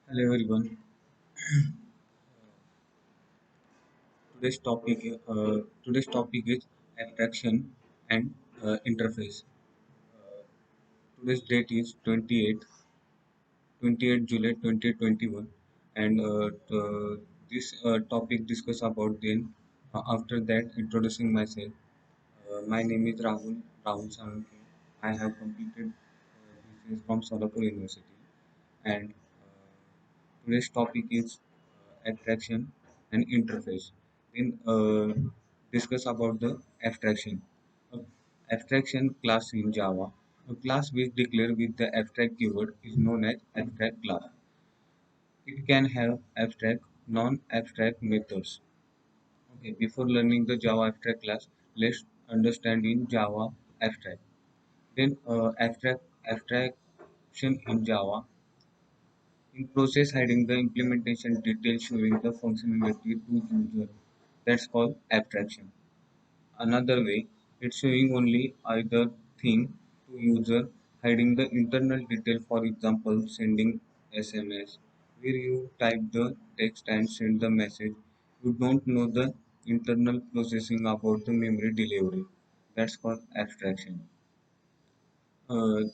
Hello everyone. Today's topic is abstraction and interface. Today's date is 28 July 2021, and this topic discuss about then. After that, introducing myself. My name is Rahul Saranki. I have completed BCS from Solapur University, and today's topic is abstraction and interface. Then discuss about the abstraction. Uh, Abstraction class in Java. A class which declared with the abstract keyword is known as abstract class. It can have abstract, non-abstract methods. Okay, before learning the Java abstract class, let's understand in Java abstract. Then abstraction in Java. In process hiding the implementation details showing the functionality to user. That's called abstraction. Another way, it's showing only either thing to user, hiding the internal detail, for example, sending SMS, where you type the text and send the message. You don't know the internal processing about the memory delivery. That's called abstraction. Uh,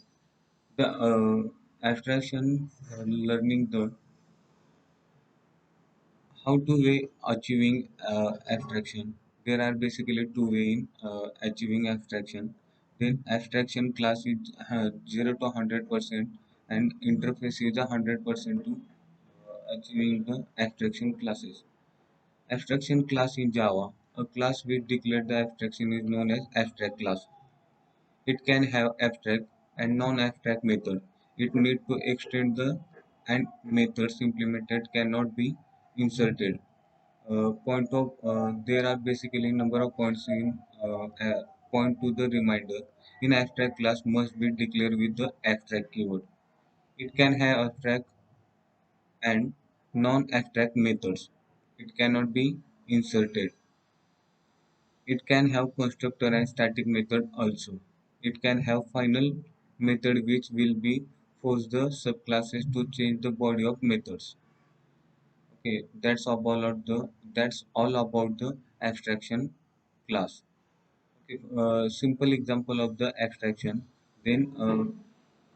the abstraction learning the how to way achieving abstraction. There are basically two way in achieving abstraction. Then abstraction class is 0 to 100% and interface is 100% to achieving the abstraction classes. Abstraction class in Java. A class which declared the abstraction is known as abstract class. It can have abstract and non-abstract method. It need to extend the and methods implemented cannot be inserted. Point of There are basically number of points in point to the reminder in abstract class must be declared with the abstract keyword. It can have abstract and non-abstract methods. It cannot be inserted. It can have constructor and static method also. It can have final method which will be force the subclasses to change the body of methods. Okay, that's all about the abstraction class. Okay, simple example of the abstraction. Then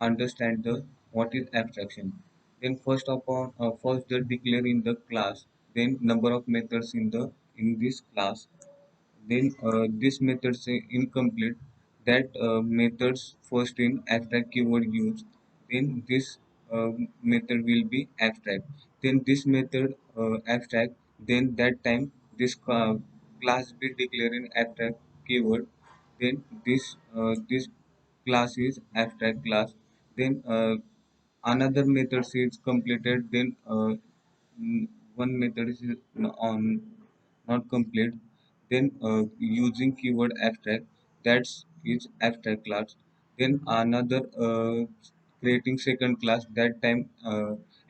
understand the what is abstraction. Then first the declare in the class. Then number of methods in this class. Then this method say incomplete. That methods first in abstract keyword used. Then this method will be abstract. Then this method abstract. Then that time this class be declared in abstract keyword. Then this class is abstract class. Then another method is completed. Then one method is on not complete. Then using keyword abstract, that's is abstract class. Then another creating second class, that time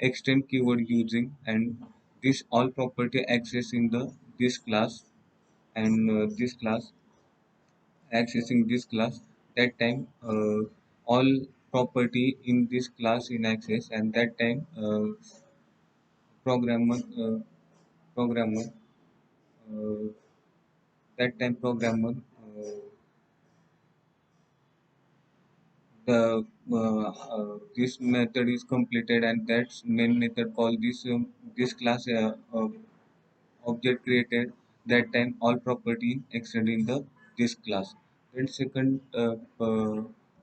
extend keyword using, and this all property access in the this class, and this class accessing this class, that time all property in this class in access, and that time programmer programmer uh, that time programmer the this method is completed, and that's main method called this class object created, that time all property extended in the this class. Then second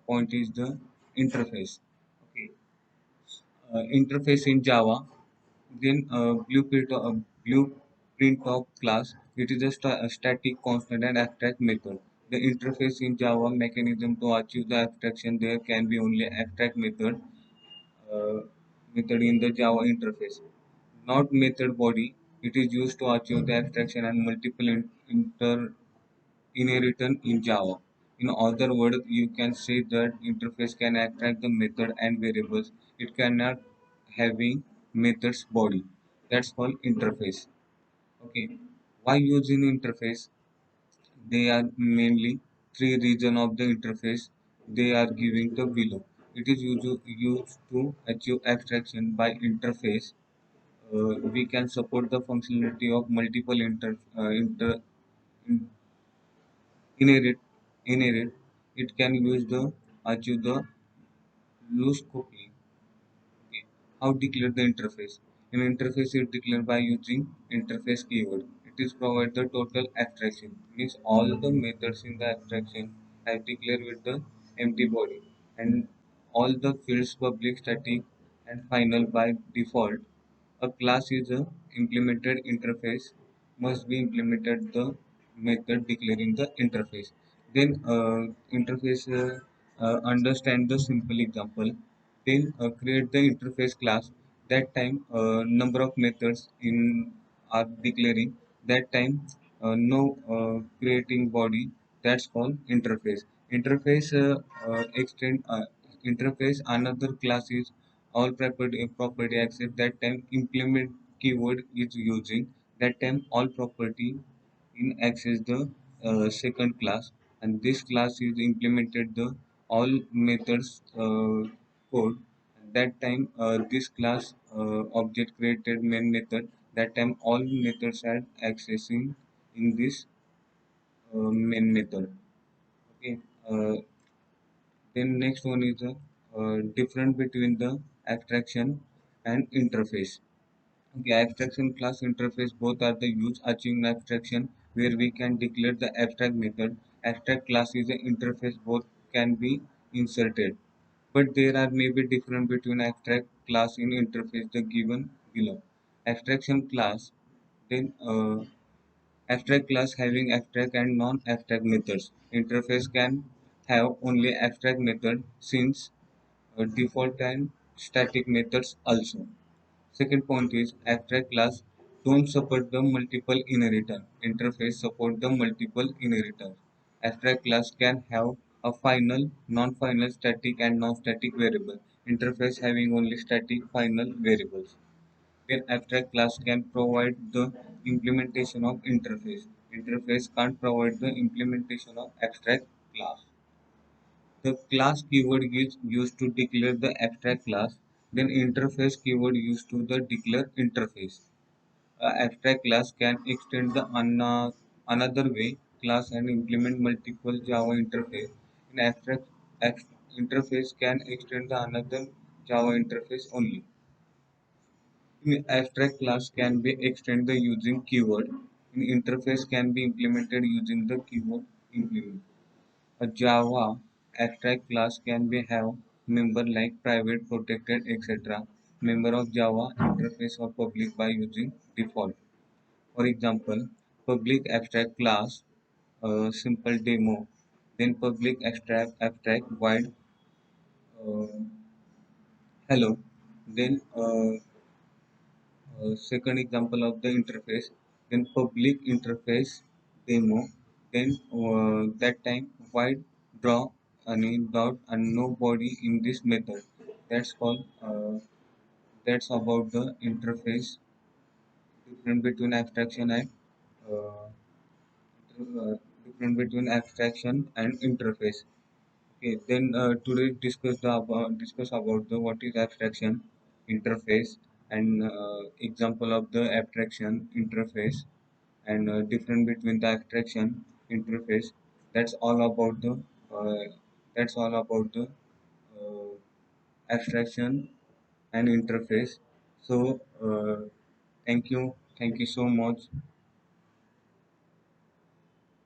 point is the interface. Okay, interface in Java. Then blueprint of class. It is a static, constant, and abstract method. The interface in Java mechanism to achieve the abstraction. There can be only abstract uh, method in the Java interface, not method body. It is used to achieve the abstraction and multiple inheritance in Java. In other words, you can say that interface can abstract the method and variables. It cannot having methods body. That's called interface. Okay. Why using interface? They are mainly three region of the interface. They are giving the below. It is used to achieve abstraction by interface. We can support the functionality of multiple in- inherit inherit. It can use the achieve the loose copy. Okay. How declare the interface? An interface is declared by using interface keyword. It is provide the total abstraction. Means all the methods in the abstraction are declared with the empty body, and all the fields public, static, and final by default. A class is a implemented interface must be implemented the method declaring the interface. Then interface understand the simple example. Then create the interface class. That time number of methods in are declaring. That time no creating body. That's called interface. Interface extend interface another class is all property access. That time implement keyword is using. That time all property in access the second class, and this class is implemented the all methods code. That time this class object created main method. That time all methods are accessing in this main method. Okay. Then next one is the difference between the abstraction and interface. Okay, abstraction class interface both are the use achieving abstraction where we can declare the abstract method. Abstract class is an interface both can be inserted. But there are maybe different between abstract class in interface the given below. Abstraction class then abstract class having abstract and non-abstract methods. Interface can have only abstract method since default and static methods also. Second point is abstract class don't support the multiple inheritance. Interface support the multiple inheritance. Abstract class can have a final, non-final, static and non-static variable. Interface having only static final variables. Then abstract class can provide the implementation of interface. Interface can't provide the implementation of abstract class. The class keyword is used to declare the abstract class, then interface keyword used to the declare interface. Abstract class can extend the another way class and implement multiple Java interface. In interface can extend the another Java interface only. In abstract class can be extended using keyword. In interface can be implemented using the keyword implement. A Java abstract class can be have member like private, protected, etc. Member of Java interface or public by using default. For example, public abstract class, simple demo, then public abstract void hello, then second example of the interface, then public interface demo, then that time void draw any dot and no body in this method. That's called that's about the interface difference between abstraction and uh, difference between abstraction and interface. Okay, then today discuss about the what is abstraction, interface, and example of the abstraction interface, and difference between the abstraction interface. That's all about the uh, that's all about the uh, abstraction and interface. So thank you so much.